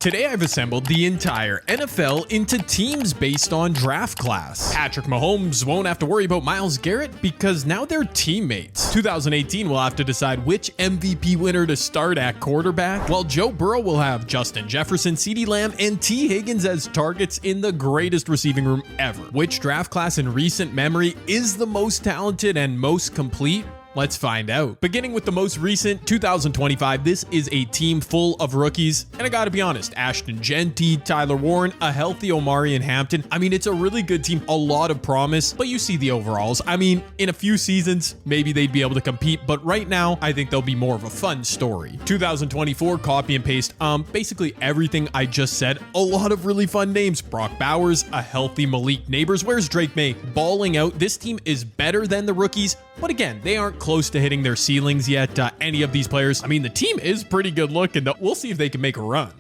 Today I've assembled the entire NFL into teams based on draft class. Patrick Mahomes won't have to worry about Myles Garrett because now they're teammates. 2018 will have to decide which MVP winner to start at quarterback, while Joe Burrow will have Justin Jefferson, CeeDee Lamb, and T. Higgins as targets in the greatest receiving room ever. Which draft class in recent memory is the most talented and most complete? Let's find out. Beginning with the most recent, 2025, this is a team full of rookies. And I gotta be honest, Ashton Genty, Tyler Warren, a healthy Omari and Hampton. I mean, it's a really good team, a lot of promise, but you see the overalls. I mean, in a few seasons, maybe they'd be able to compete, but right now, I think they'll be more of a fun story. 2024, copy and paste, basically everything I just said. A lot of really fun names. Brock Bowers, a healthy Malik Neighbors. Where's Drake May? Balling out. This team is better than the rookies, but again, they aren't close to hitting their ceilings yet, any of these players. I mean, the team is pretty good looking, though. We'll see if they can make a run.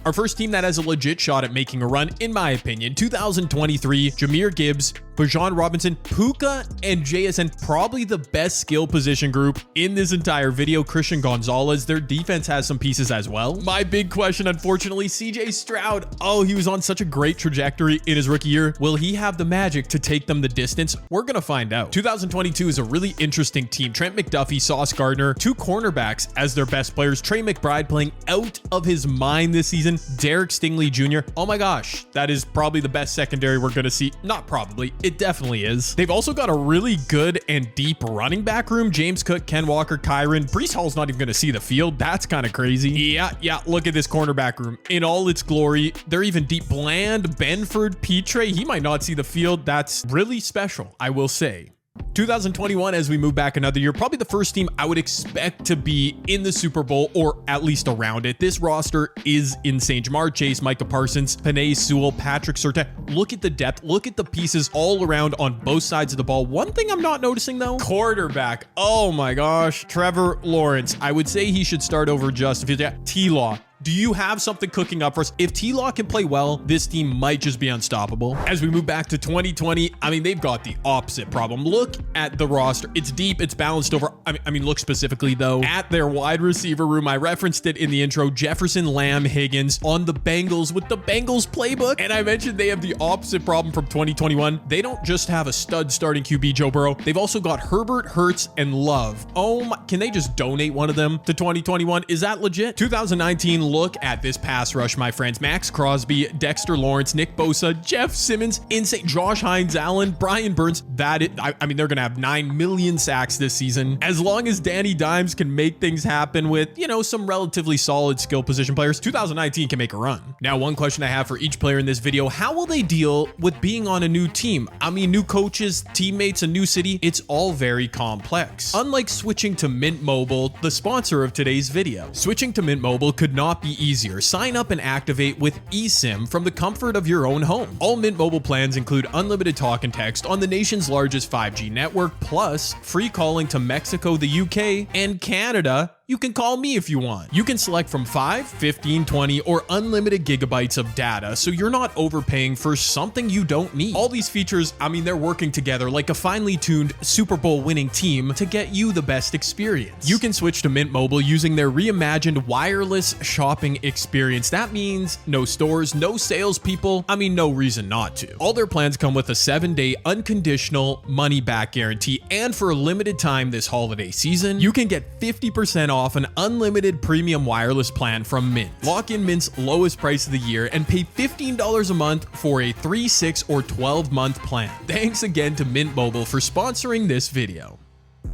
Our first team that has a legit shot at making a run, in my opinion, 2023, Jahmyr Gibbs, Bijan Robinson, Puka, and JSN, probably the best skill position group in this entire video. Christian Gonzalez, their defense has some pieces as well. My big question, unfortunately, CJ Stroud. Oh, he was on such a great trajectory in his rookie year. Will he have the magic to take them the distance? We're gonna find out. 2022 is a really interesting team. Trent McDuffie, Sauce Gardner, two cornerbacks as their best players. Trey McBride playing out of his mind this season. Derek Stingley Jr. Oh my gosh, that is probably the best secondary we're gonna see. Not probably, it definitely is. They've also got a really good and deep running back room. James Cook, Ken Walker, Kyron. Breece Hall's not even gonna see the field. That's kind of crazy. Yeah, look at this cornerback room in all its glory. They're even deep. Bland, Benford, Petre, he might not see the field. That's really special, I will say. 2021, as we move back another year, probably the first team I would expect to be in the Super Bowl or at least around it. This roster is insane. Jamar Chase, Micah Parsons, Penei Sewell, Patrick Surtain. Look at the depth. Look at the pieces all around on both sides of the ball. One thing I'm not noticing though, quarterback. Oh my gosh, Trevor Lawrence. I would say he should start over Justin Fields. T-Law. Do you have something cooking up for us? If T-Law can play well, this team might just be unstoppable. As we move back to 2020, I mean, they've got the opposite problem. Look at the roster. It's deep, it's balanced over. I mean, look specifically though at their wide receiver room. I referenced it in the intro. Jefferson, Lamb, Higgins on the Bengals with the Bengals playbook. And I mentioned they have the opposite problem from 2021. They don't just have a stud starting QB, Joe Burrow. They've also got Herbert, Hurts, and Love. Oh my, can they just donate one of them to 2021? Is that legit? 2019, look at this pass rush, my friends. Max Crosby, Dexter Lawrence, Nick Bosa, Jeff Simmons, insane. Josh Hines Allen, Brian Burns. I mean, they're going to have 9 million sacks this season. As long as Danny Dimes can make things happen with, you know, some relatively solid skill position players, 2019 can make a run. Now, one question I have for each player in this video, how will they deal with being on a new team? I mean, new coaches, teammates, a new city, it's all very complex. Unlike switching to Mint Mobile, the sponsor of today's video. Switching to Mint Mobile could not be easier. Sign up and activate with eSIM from the comfort of your own home. All Mint Mobile plans include unlimited talk and text on the nation's largest 5G network, plus free calling to Mexico, the UK, and Canada. You can call me if you want. You can select from 5, 15, 20, or unlimited gigabytes of data, so you're not overpaying for something you don't need. All these features, I mean, they're working together like a finely tuned Super Bowl winning team to get you the best experience. You can switch to Mint Mobile using their reimagined wireless shopping experience. That means no stores, no salespeople. I mean, no reason not to. All their plans come with a 7-day unconditional money-back guarantee, and for a limited time this holiday season, you can get 50% off an unlimited premium wireless plan from Mint. Lock in Mint's lowest price of the year and pay $15 a month for a 3, 6, or 12-month plan. Thanks again to Mint Mobile for sponsoring this video.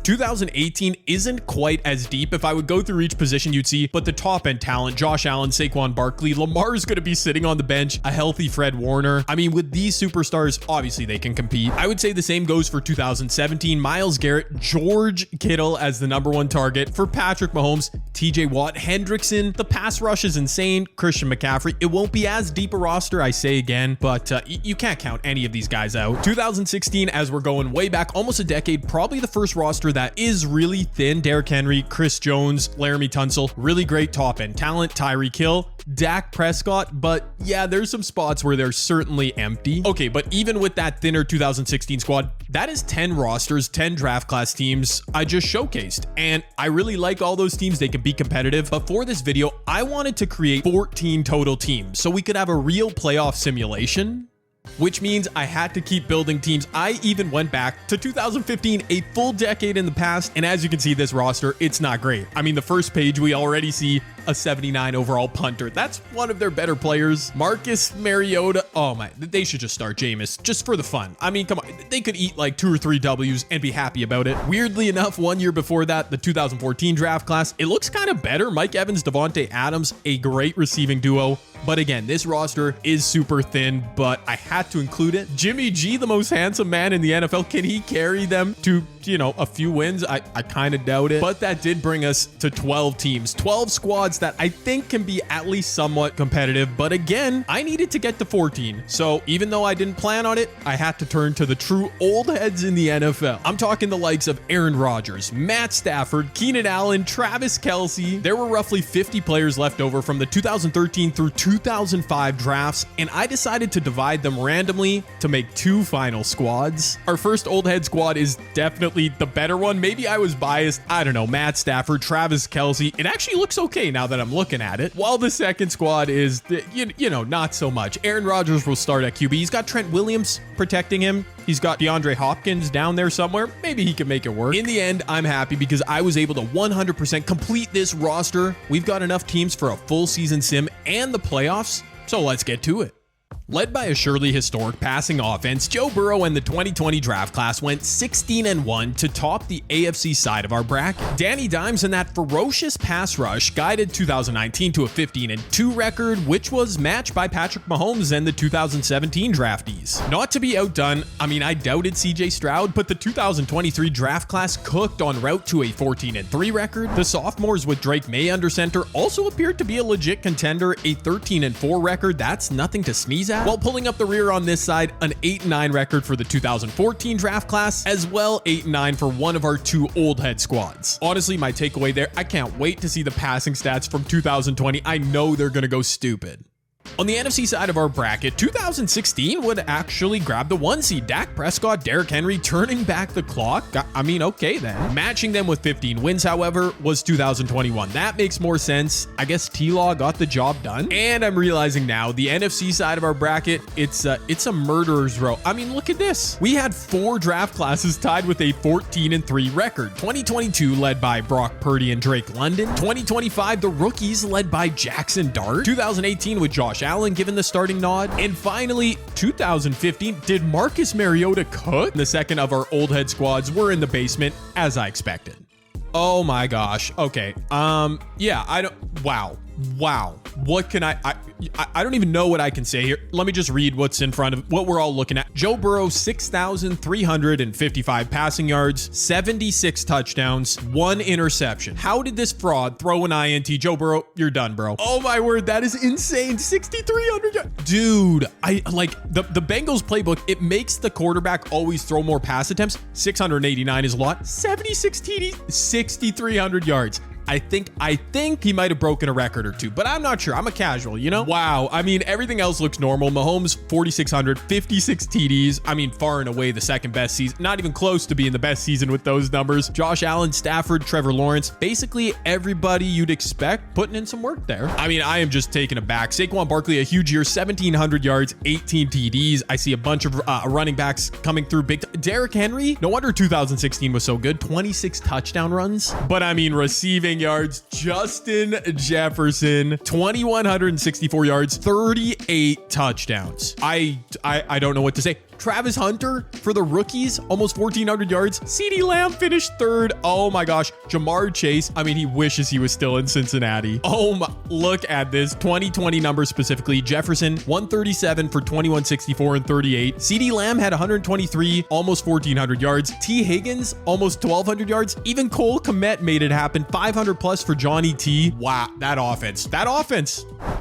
2018 isn't quite as deep. If I would go through each position, you'd see, but the top end talent, Josh Allen, Saquon Barkley, Lamar's going to be sitting on the bench, a healthy Fred Warner. I mean, with these superstars, obviously they can compete. I would say the same goes for 2017, Myles Garrett, George Kittle as the #1 target for Patrick Mahomes, TJ Watt, Hendrickson. The pass rush is insane. Christian McCaffrey. It won't be as deep a roster, I say again, but you can't count any of these guys out. 2016, as we're going way back, almost a decade, probably the first roster roster that is really thin. Derrick Henry, Chris Jones, Laramie Tunsil, really great top end talent, Tyreek Hill, Dak Prescott, but yeah, there's some spots where they're certainly empty. Okay, but even with that thinner 2016 squad, that is 10 rosters, 10 draft class teams I just showcased, and I really like all those teams. They can be competitive, but for this video, I wanted to create 14 total teams so we could have a real playoff simulation, which means I had to keep building teams. I even went back to 2015, a full decade in the past, and as you can see, this roster, it's not great. I mean, the first page, we already see a 79 overall punter. That's one of their better players. Marcus Mariota. Oh my, they should just start Jameis just for the fun. I mean, come on, they could eat like 2 or 3 W's and be happy about it. Weirdly enough, 1 year before that, the 2014 draft class, it looks kind of better. Mike Evans, Devontae Adams, a great receiving duo. But again, this roster is super thin, but I had to include it. Jimmy G, the most handsome man in the NFL, can he carry them to, you know, a few wins? I kind of doubt it. But that did bring us to 12 teams, 12 squads that I think can be at least somewhat competitive. But again, I needed to get to 14. So even though I didn't plan on it, I had to turn to the true old heads in the NFL. I'm talking the likes of Aaron Rodgers, Matt Stafford, Keenan Allen, Travis Kelce. There were roughly 50 players left over from the 2013 through 2005 drafts, and I decided to divide them randomly to make 2 final squads. Our first old head squad is definitely the better one. Maybe I was biased. I don't know. Matt Stafford, Travis Kelce. It actually looks okay now that I'm looking at it. While the second squad is, you know, not so much. Aaron Rodgers will start at QB. He's got Trent Williams protecting him. He's got DeAndre Hopkins down there somewhere. Maybe he can make it work. In the end, I'm happy because I was able to 100% complete this roster. We've got enough teams for a full season sim and the playoffs, so let's get to it. Led by a surely historic passing offense, Joe Burrow and the 2020 draft class went 16-1 to top the AFC side of our bracket. Danny Dimes and that ferocious pass rush guided 2019 to a 15-2 record, which was matched by Patrick Mahomes and the 2017 draftees. Not to be outdone, I mean, I doubted CJ Stroud, but the 2023 draft class cooked en route to a 14-3 record. The sophomores with Drake May under center also appeared to be a legit contender, a 13-4 record. That's nothing to sneeze at. While pulling up the rear on this side, an 8-9 record for the 2014 draft class, as well 8-9 for one of our 2 old head squads. Honestly, my takeaway there, I can't wait to see the passing stats from 2020. I know they're gonna go stupid. On the NFC side of our bracket, 2016 would actually grab the 1 seed. Dak Prescott, Derrick Henry turning back the clock. I mean, okay then. Matching them with 15 wins, however, was 2021. That makes more sense. I guess T-Law got the job done. And I'm realizing now, the NFC side of our bracket, it's a murderer's row. I mean, look at this. We had 4 draft classes tied with a 14-3 record. 2022 led by Brock Purdy and Drake London. 2025, the rookies led by Jackson Dart. 2018 with Josh Allen given the starting nod. And finally, 2015, did Marcus Mariota cook? The second of our old head squads were in the basement, as I expected. Oh my gosh. Okay. Yeah, wow. What can I don't even know what I can say here. Let me just read what's in front of what we're all looking at. Joe Burrow, 6,355 passing yards, 76 touchdowns, 1 interception. How did this fraud throw an INT? Joe Burrow, you're done, bro. Oh my word, that is insane. 6,300 yards. Dude, I like the Bengals playbook. It makes the quarterback always throw more pass attempts. 689 is a lot. 76 TDs, 6,300 yards. I think he might have broken a record or 2, but I'm not sure. I'm a casual, you know? Wow. I mean, everything else looks normal. Mahomes, 4,600, 56 TDs. I mean, far and away the second best season. Not even close to being the best season with those numbers. Josh Allen, Stafford, Trevor Lawrence. Basically everybody you'd expect putting in some work there. I mean, I am just taken aback. Saquon Barkley, a huge year, 1,700 yards, 18 TDs. I see a bunch of running backs coming through big. Derrick Henry, no wonder 2016 was so good. 26 touchdown runs. But I mean, receiving yards, Justin Jefferson, 2,164 yards, 38 touchdowns. I don't know what to say. Travis Hunter for the rookies, almost 1,400 yards. CeeDee Lamb finished 3rd. Oh my gosh. Jamar Chase, I mean, he wishes he was still in Cincinnati. Oh my, look at this. 2020 numbers specifically. Jefferson, 137 for 2,164 and 38. CeeDee Lamb had 123, almost 1,400 yards. T. Higgins, almost 1,200 yards. Even Cole Kmet made it happen. 500 plus for Johnny T. Wow, that offense.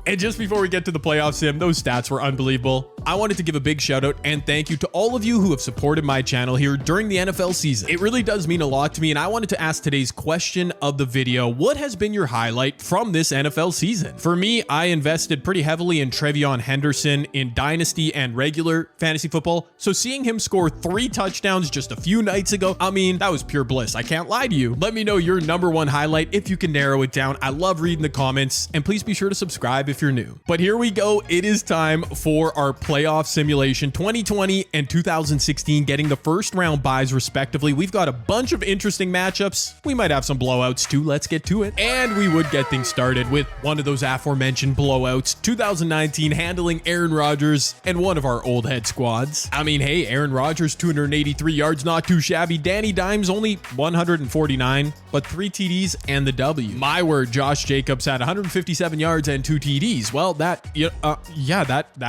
And just before we get to the playoff sim, those stats were unbelievable. I wanted to give a big shout out and thank you to all of you who have supported my channel here during the NFL season. It really does mean a lot to me, and I wanted to ask today's question of the video: what has been your highlight from this NFL season? For me, I invested pretty heavily in Trevion Henderson in Dynasty and regular fantasy football, so seeing him score 3 touchdowns just a few nights ago, I mean, that was pure bliss. I can't lie to you. Let me know your #1 highlight if you can narrow it down. I love reading the comments, and please be sure to subscribe if you're new. But here we go. It is time for our playoff simulation. 2020 and 2016 getting the first round buys respectively. We've got a bunch of interesting matchups. We might have some blowouts too. Let's get to it. And we would get things started with one of those aforementioned blowouts. 2019 handling Aaron Rodgers and one of our old head squads. I mean, hey, Aaron Rodgers, 283 yards, not too shabby. Danny Dimes only 149, but 3 TDs and the W. My word, Josh Jacobs had 157 yards and 2 TDs. Well, that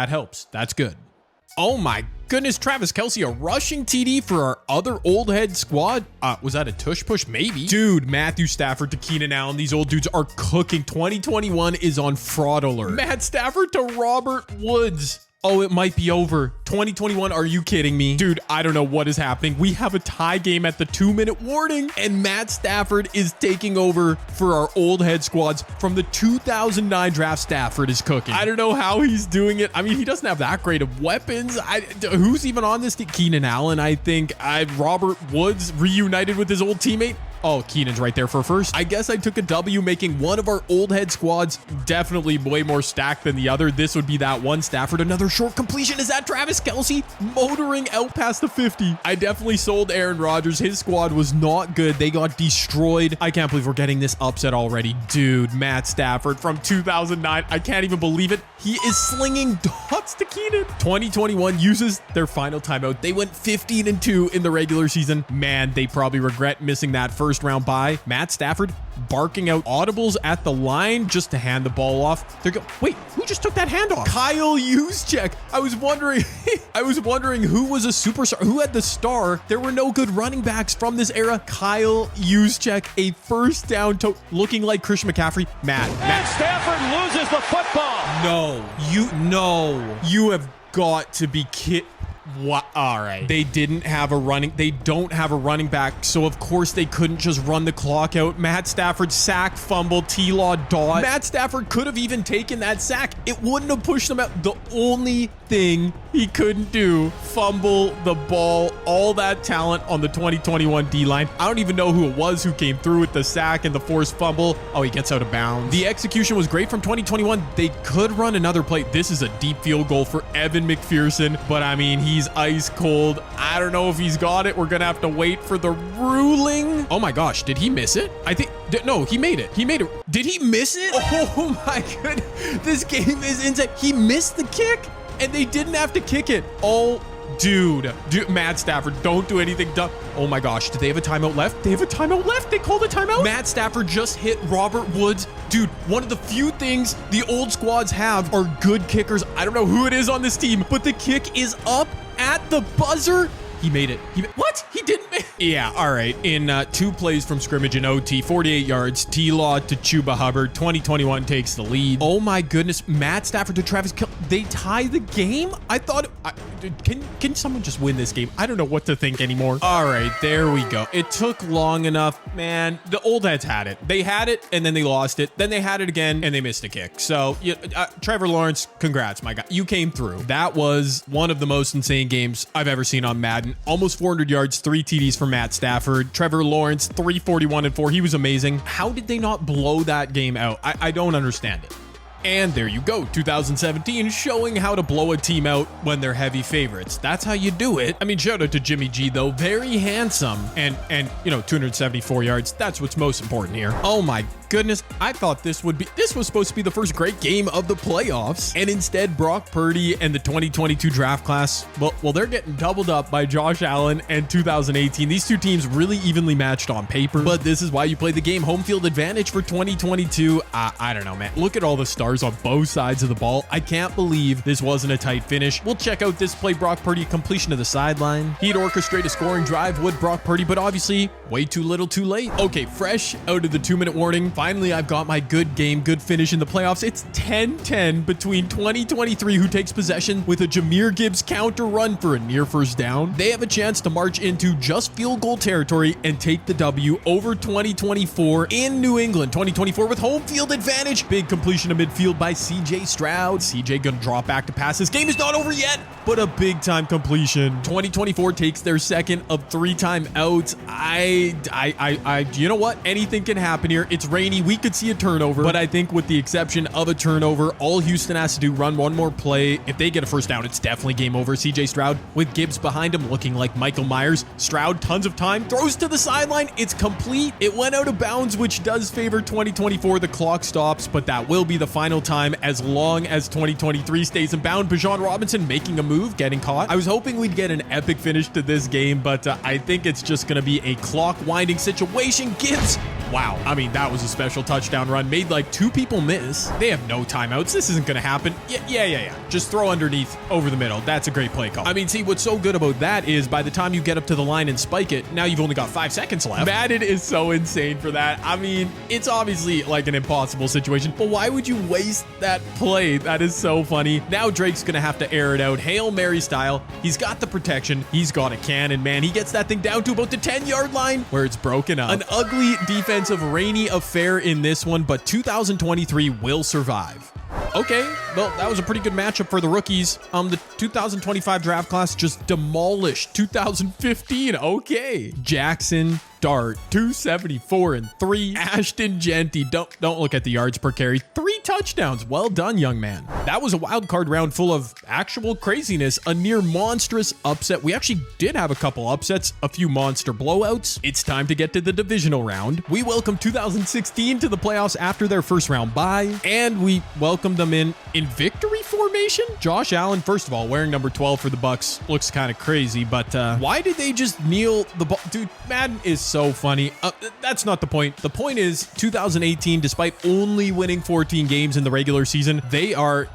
helps. That's good. Oh my goodness, Travis Kelce, a rushing TD for our other old head squad. Was that a tush push? Maybe. Dude, Matthew Stafford to Keenan Allen. These old dudes are cooking. 2021 is on fraud alert. Matt Stafford to Robert Woods. Oh, it might be over. 2021, are you kidding me? Dude, I don't know what is happening. We have a tie game at the 2-minute warning, and Matt Stafford is taking over for our old head squads from the 2009 draft. Stafford is cooking. I don't know how he's doing it. I mean, he doesn't have that great of weapons. Who's even on this team? Keenan Allen, I think. Robert Woods reunited with his old teammate. Oh, Keenan's right there for first. I guess I took a W, making one of our old head squads definitely way more stacked than the other. This would be that one. Stafford, another short completion. Is that Travis Kelce motoring out past the 50? I definitely sold Aaron Rodgers. His squad was not good. They got destroyed. I can't believe we're getting this upset already. Dude, Matt Stafford from 2009. I can't even believe it. He is slinging dots to Keenan. 2021 uses their final timeout. They went 15-2 in the regular season. Man, they probably regret missing that first round bye. Matt Stafford barking out audibles at the line just to hand the ball off. Wait, who just took that handoff? Kyle Juszczyk. I was wondering who was a superstar, who had the star. There were no good running backs from this era. Kyle Juszczyk, a first down looking like Christian McCaffrey. Matt Stafford loses the football. You have got to be kidding. What? All right. They don't have a running back, so of course they couldn't just run the clock out. Matt Stafford sack, fumble, T-Law dot. Matt Stafford could have even taken that sack. It wouldn't have pushed them out. The only thing he couldn't do, fumble the ball. All that talent on the 2021 D-line. I don't even know who it was who came through with the sack and the forced fumble. Oh, he gets out of bounds. The execution was great from 2021. They could run another play. This is a deep field goal for Evan McPherson, but I mean, he's ice cold. I don't know if he's got it. We're gonna have to wait for the ruling. Oh my gosh, did he miss it? I think no, he made it. Did he miss it? Oh my goodness, this game is insane. He missed the kick and they didn't have to kick it. Oh, dude, Matt Stafford, don't do anything dumb. Oh my gosh, did they have a timeout left? They have a timeout left. They called a timeout. Matt Stafford just hit Robert Woods. Dude, one of the few things the old squads have are good kickers. I don't know who it is on this team, but the kick is up at the buzzer. He made it. What? He didn't make it. Yeah, all right. In 2 plays from scrimmage in OT, 48 yards, T-Law to Chuba Hubbard. 2021 takes the lead. Oh my goodness. Matt Stafford to Travis Kelce. They tie the game? I thought... Can someone just win this game? I don't know what to think anymore. All right, there we go. It took long enough. Man, the old heads had it. They had it, and then they lost it. Then they had it again, and they missed a kick. So, Trevor Lawrence, congrats, my guy. You came through. That was one of the most insane games I've ever seen on Madden. Almost 400 yards, 3 TDs for Matt Stafford. Trevor Lawrence, 341 and 4. He was amazing. How did they not blow that game out? I don't understand it. And there you go, 2017, showing how to blow a team out when they're heavy favorites. That's how you do it. I mean, shout out to Jimmy G, though. Very handsome. And 274 yards. That's what's most important here. Oh my goodness, I thought this was supposed to be the first great game of the playoffs, and instead Brock Purdy and the 2022 draft class, well, they're getting doubled up by Josh Allen and 2018. These two teams really evenly matched on paper, but this is why you play the game. Home field advantage for 2022. I don't know, man. Look at all the stars on both sides of the ball. I can't believe this wasn't a tight finish. We'll check out this play. Brock Purdy, completion to the sideline. He'd orchestrate a scoring drive, would Brock Purdy, but obviously way too little too late. Okay, fresh out of the 2-minute warning, Finally, I've got my good game, good finish in the playoffs. It's 10-10 between 2023, who takes possession with a Jahmyr Gibbs counter run for a near first down. They have a chance to march into just field goal territory and take the W over 2024 in New England. 2024 with home field advantage. Big completion to midfield by CJ Stroud. CJ gonna drop back to pass. This game is not over yet, but a big time completion. 2024 takes their second of 3 timeouts. You know what? Anything can happen here. It's rainy. We could see a turnover, but I think with the exception of a turnover, all Houston has to do, run one more play. If they get a first down, it's definitely game over. CJ Stroud with Gibbs behind him, looking like Michael Myers. Stroud, tons of time, throws to the sideline. It's complete. It went out of bounds, which does favor 2024. The clock stops, but that will be the final time as long as 2023 stays in bound. Bijan Robinson making a move, getting caught. I was hoping we'd get an epic finish to this game, but I think it's just going to be a clock winding situation. Gibbs, wow. I mean, that was a special touchdown run. Made like 2 people miss. They have no timeouts. This isn't going to happen. Yeah. Just throw underneath over the middle. That's a great play call. I mean, see, what's so good about that is by the time you get up to the line and spike it, now you've only got 5 seconds left. Madden is so insane for that. I mean, it's obviously like an impossible situation, but why would you waste that play? That is so funny. Now Drake's going to have to air it out. Hail Mary style. He's got the protection. He's got a cannon, man. He gets that thing down to about the 10-yard line where it's broken up. An ugly defensive rainy affair in this one, but 2023 will survive. Okay, well, that was a pretty good matchup for the rookies. The 2025 draft class just demolished 2015. Okay. Jackson Dart, 274 and 3. Ashton Genty, don't look at the yards per carry. 3 touchdowns. Well done, young man. That was a wild card round full of actual craziness, a near monstrous upset. We actually did have a couple upsets, a few monster blowouts. It's time to get to the divisional round. We welcome 2016 to the playoffs after their first round bye, and we welcomed them in victory formation. Josh Allen, first of all, wearing number 12 for the Bucks, looks kind of crazy, but why did they just kneel the ball? Dude, Madden is so funny. That's not the point. The point is 2018, despite only winning 14 games in the regular season, they are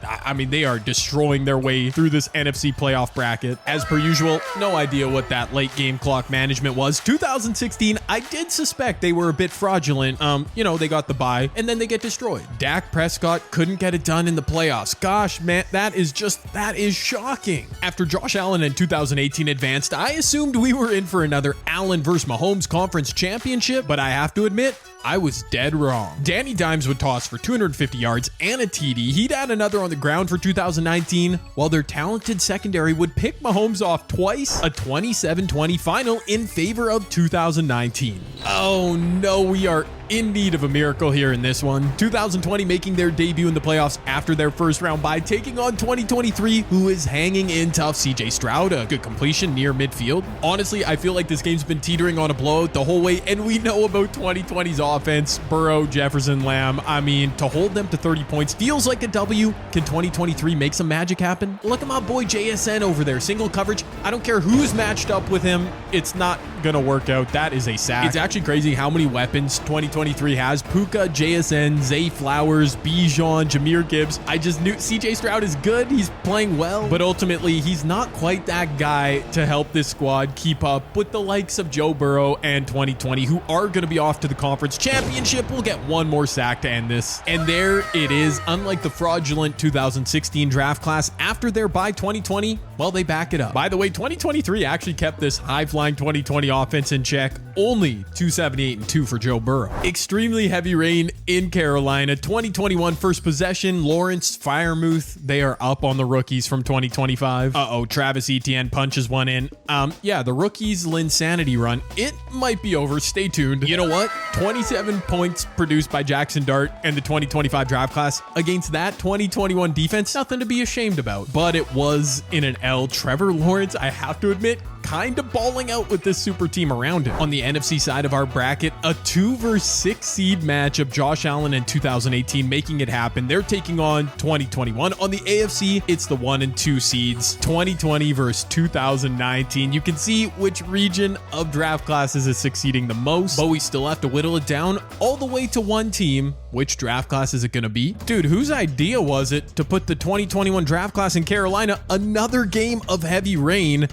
destroying their way through this NFC playoff bracket. As per usual, no idea what that late game clock management was. 2016, I did suspect they were a bit fraudulent. They got the bye and then they get destroyed. Dak Prescott couldn't get it done in the playoffs. Gosh, man, that is shocking. After Josh Allen in 2018 advanced, I assumed we were in for another Allen versus Mahomes conference championship, but I have to admit, I was dead wrong. Danny Dimes would toss for 250 yards and a TD. He'd add another on the ground for 2019, while their talented secondary would pick Mahomes off twice, a 27-20 final in favor of 2019. Oh no, we are in need of a miracle here in this one. 2020 making their debut in the playoffs after their first round bye, taking on 2023, who is hanging in tough. CJ Stroud, a good completion near midfield. Honestly, I feel like this game's been teetering on a blowout the whole way, and we know about 2020's offense. Burrow, Jefferson, Lamb. I mean, to hold them to 30 points feels like a W. Can 2023 make some magic happen? Look at my boy JSN over there. Single coverage. I don't care who's matched up with him. It's not gonna work out. That is a sack. It's actually crazy how many weapons 2023 has. Puka, JSN, Zay Flowers, Bijan, Jahmyr Gibbs. I just knew CJ Stroud is good. He's playing well, but ultimately he's not quite that guy to help this squad keep up with the likes of Joe Burrow and 2020, who are going to be off to the conference championship. We'll get one more sack to end this. And there it is. Unlike the fraudulent 2016 draft class, after their bye 2020, well, they back it up. By the way, 2023 actually kept this high-flying 2020 offense in check. Only 278 and 2 for Joe Burrow. Extremely heavy rain in Carolina. 2021 first possession. Lawrence, Freiermuth, they are up on the rookies from 2025. Travis Etienne punches one in. The rookies' Linsanity run, it might be over. Stay tuned. You know what? 27 points produced by Jackson Dart and the 2025 draft class against that 2021 defense. Nothing to be ashamed about, but it was in an L. Trevor Lawrence, I have to admit, kind of balling out with this super team around him. On the NFC side of our bracket, a 2 versus 6 seed matchup. Josh Allen in 2018 making it happen. They're taking on 2021. On the AFC, it's the 1 and 2 seeds. 2020 versus 2019. You can see which region of draft classes is succeeding the most, but we still have to whittle it down all the way to one team which draft class is it going to be? Dude, whose idea was it to put the 2021 draft class in Carolina? Another game of heavy rain.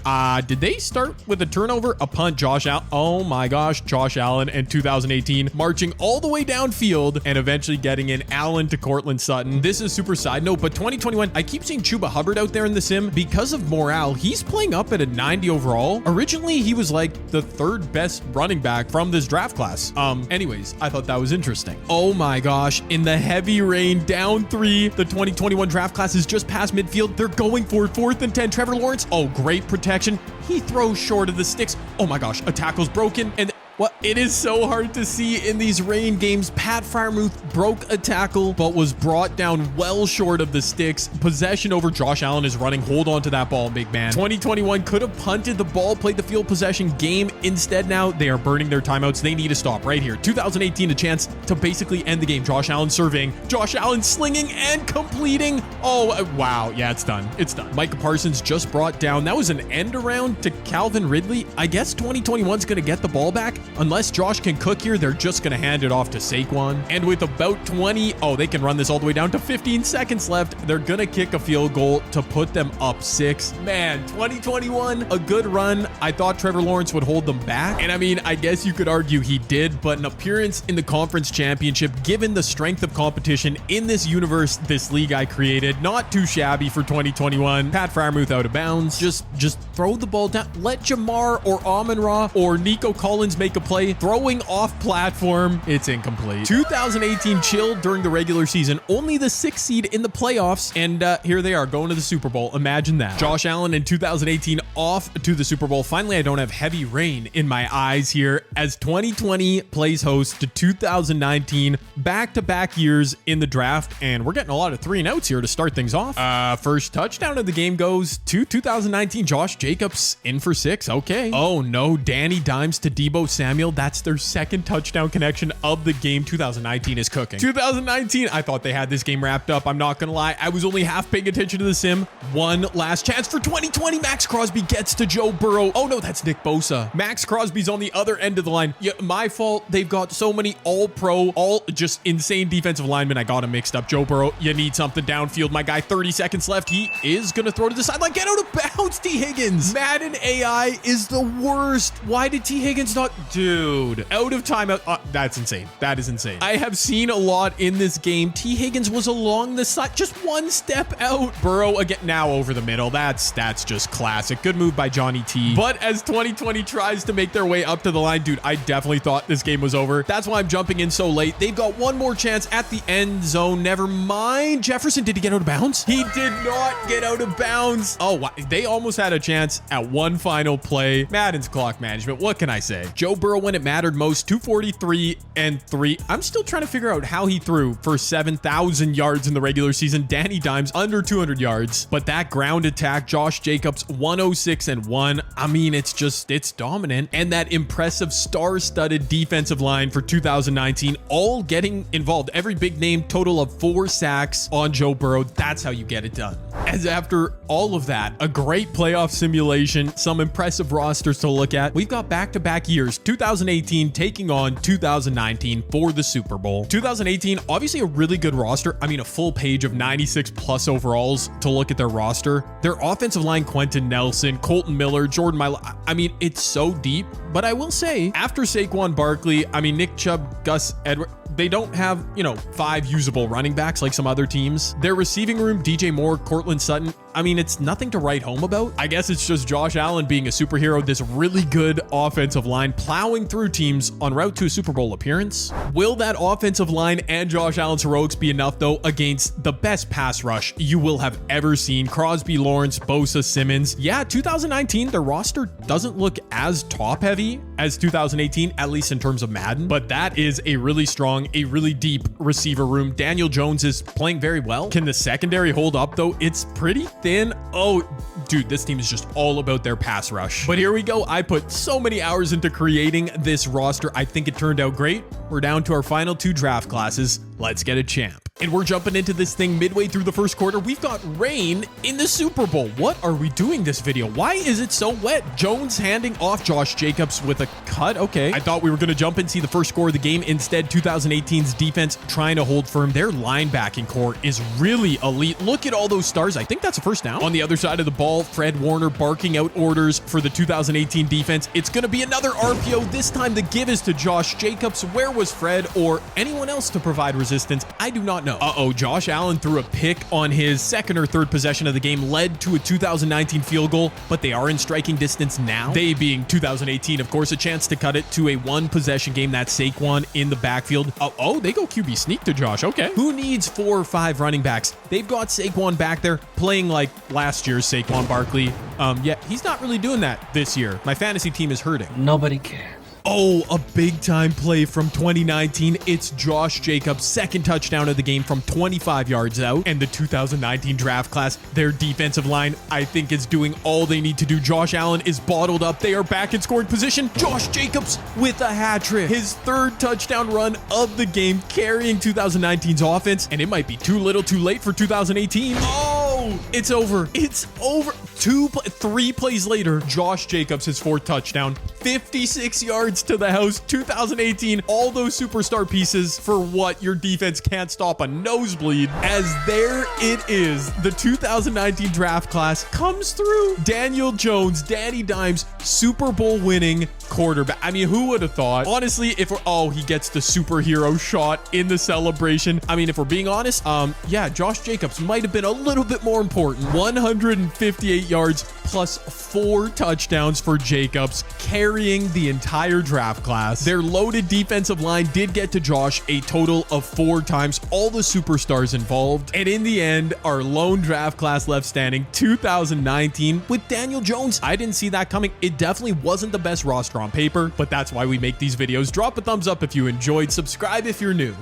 Did they start with a turnover? A punt, Josh Allen. Oh my gosh, Josh Allen in 2018 marching all the way downfield and eventually getting in Allen to Cortland Sutton. This is super side note, but 2021, I keep seeing Chuba Hubbard out there in the sim. Because of morale, he's playing up at a 90 overall. Originally, he was like the third best running back from this draft class. Anyways, I thought that was interesting. Oh my gosh, in the heavy rain, down 3, the 2021 draft class is just past midfield. They're going for it, 4th and 10. Trevor Lawrence, oh, great protection. He throws short of the sticks. Oh my gosh, a tackle's broken, and well, it is so hard to see in these rain games. Pat Freiermuth broke a tackle, but was brought down well short of the sticks. Possession over. Josh Allen is running. Hold on to that ball, big man. 2021 could have punted the ball, played the field possession game. Instead, now they are burning their timeouts. They need to stop right here. 2018, a chance to basically end the game. Josh Allen surveying. Josh Allen slinging and completing. Oh, wow. Yeah, it's done. It's done. Micah Parsons just brought down. That was an end around to Calvin Ridley. I guess 2021's going to get the ball back. Unless Josh can cook here, they're just going to hand it off to Saquon. And with about 20, oh, they can run this all the way down to 15 seconds left. They're going to kick a field goal to put them up 6. Man, 2021, a good run. I thought Trevor Lawrence would hold them back. And I mean, I guess you could argue he did, but an appearance in the conference championship, given the strength of competition in this universe, this league I created, not too shabby for 2021. Pat Freiermuth out of bounds. Just throw the ball down. Let Jamar or Amon-Ra or Nico Collins make a play. Throwing off platform, it's incomplete. 2018 chilled during the regular season, only the 6th seed in the playoffs, and here they are going to the Super Bowl. Imagine that. Josh Allen in 2018 off to the Super Bowl. Finally, I don't have heavy rain in my eyes here as 2020 plays host to 2019, back-to-back years in the draft, and we're getting a lot of 3 and outs here to start things off. First touchdown of the game goes to 2019 Josh Jacobs in for 6. Okay. Oh no, Danny Dimes to Deebo Samuel. That's their 2nd touchdown connection of the game. 2019 is cooking. 2019, I thought they had this game wrapped up. I'm not gonna lie. I was only half paying attention to the sim. One last chance for 2020. Max Crosby gets to Joe Burrow. Oh no, that's Nick Bosa. Max Crosby's on the other end of the line. Yeah, my fault. They've got so many all-pro, all just insane defensive linemen. I got him mixed up. Joe Burrow, you need something downfield. My guy, 30 seconds left. He is gonna throw to the sideline. Get out of bounds, T. Higgins. Madden AI is the worst. Why did T. Higgins not... Dude, out of timeout. That's insane. That is insane. I have seen a lot in this game. T. Higgins was along the side, just one step out. Burrow again, now over the middle. That's just classic. Good move by Johnny T. But as 2020 tries to make their way up to the line, dude, I definitely thought this game was over. That's why I'm jumping in so late. They've got one more chance at the end zone. Never mind. Jefferson, did he get out of bounds? He did not get out of bounds. Oh, wow. They almost had a chance at one final play. Madden's clock management. What can I say? Joe Burrow, when it mattered most, 243 and 3. I'm still trying to figure out how he threw for 7,000 yards in the regular season. Danny Dimes under 200 yards, but that ground attack, Josh Jacobs 106 and 1. I mean, it's dominant. And that impressive star-studded defensive line for 2019, all getting involved. Every big name, total of 4 sacks on Joe Burrow. That's how you get it done. As after all of that, a great playoff simulation, some impressive rosters to look at. We've got back-to-back years, 2018 taking on 2019 for the Super Bowl. 2018, obviously a really good roster. I mean, a full page of 96 plus overalls to look at their roster. Their offensive line, Quentin Nelson, Colton Miller, Jordan Milo. I mean, it's so deep, but I will say after Saquon Barkley, I mean, Nick Chubb, Gus Edwards, they don't have, 5 usable running backs like some other teams. Their receiving room, DJ Moore, Cortland Sutton, I mean, it's nothing to write home about. I guess it's just Josh Allen being a superhero, this really good offensive line plowing through teams en route to a Super Bowl appearance. Will that offensive line and Josh Allen's heroics be enough, though, against the best pass rush you will have ever seen? Crosby, Lawrence, Bosa, Simmons. Yeah, 2019, their roster doesn't look as top-heavy as 2018, at least in terms of Madden, but that is a really strong, a really deep receiver room. Daniel Jones is playing very well. Can the secondary hold up, though? It's pretty thin. Oh, dude, this team is just all about their pass rush. But here we go. I put so many hours into creating this roster. I think it turned out great. We're down to our final 2 draft classes. let's get a champ. And we're jumping into this thing midway through the first quarter. We've got rain in the Super Bowl. What are we doing this video? Why is it so wet? Jones handing off Josh Jacobs with a cut. Okay. I thought we were going to jump and see the first score of the game. Instead, 2018's defense trying to hold firm. Their linebacking core is really elite. Look at all those stars. I think that's a first down. On the other side of the ball, Fred Warner barking out orders for the 2018 defense. It's going to be another RPO. This time the give is to Josh Jacobs. Where was Fred or anyone else to provide resistance? I do not know. Uh-oh, Josh Allen threw a pick on his second or third possession of the game, led to a 2019 field goal, but they are in striking distance now. They being 2018, of course, a chance to cut it to a one-possession game. That's Saquon in the backfield. Oh, they go QB sneak to Josh. Okay. Who needs 4 or 5 running backs? They've got Saquon back there playing like last year's Saquon Barkley. Yeah, he's not really doing that this year. My fantasy team is hurting. Nobody cares. Oh, a big-time play from 2019. It's Josh Jacobs' second touchdown of the game from 25 yards out. And the 2019 draft class, their defensive line, I think, is doing all they need to do. Josh Allen is bottled up. They are back in scoring position. Josh Jacobs with a hat trick. His third touchdown run of the game, carrying 2019's offense. And it might be too little too late for 2018. Oh, it's over. It's over. 3 plays later, Josh Jacobs, his 4th touchdown, 56 yards to the house. 2018, all those superstar pieces for what? Your defense can't stop a nosebleed. As there it is, the 2019 draft class comes through. Daniel Jones, Danny Dimes, Super Bowl winning quarterback. I mean, who would have thought? Honestly, if we're, he gets the superhero shot in the celebration. I mean, if we're being honest, yeah, Josh Jacobs might have been a little bit more important. 158 yards plus 4 touchdowns for Jacobs, carrying the entire draft class. Their loaded defensive line did get to Josh a total of 4 times, all the superstars involved. And in the end, our lone draft class left standing, 2019, with Daniel Jones. I didn't see that coming. It definitely wasn't the best roster on paper, but that's why we make these videos. Drop a thumbs up if you enjoyed, subscribe if you're new.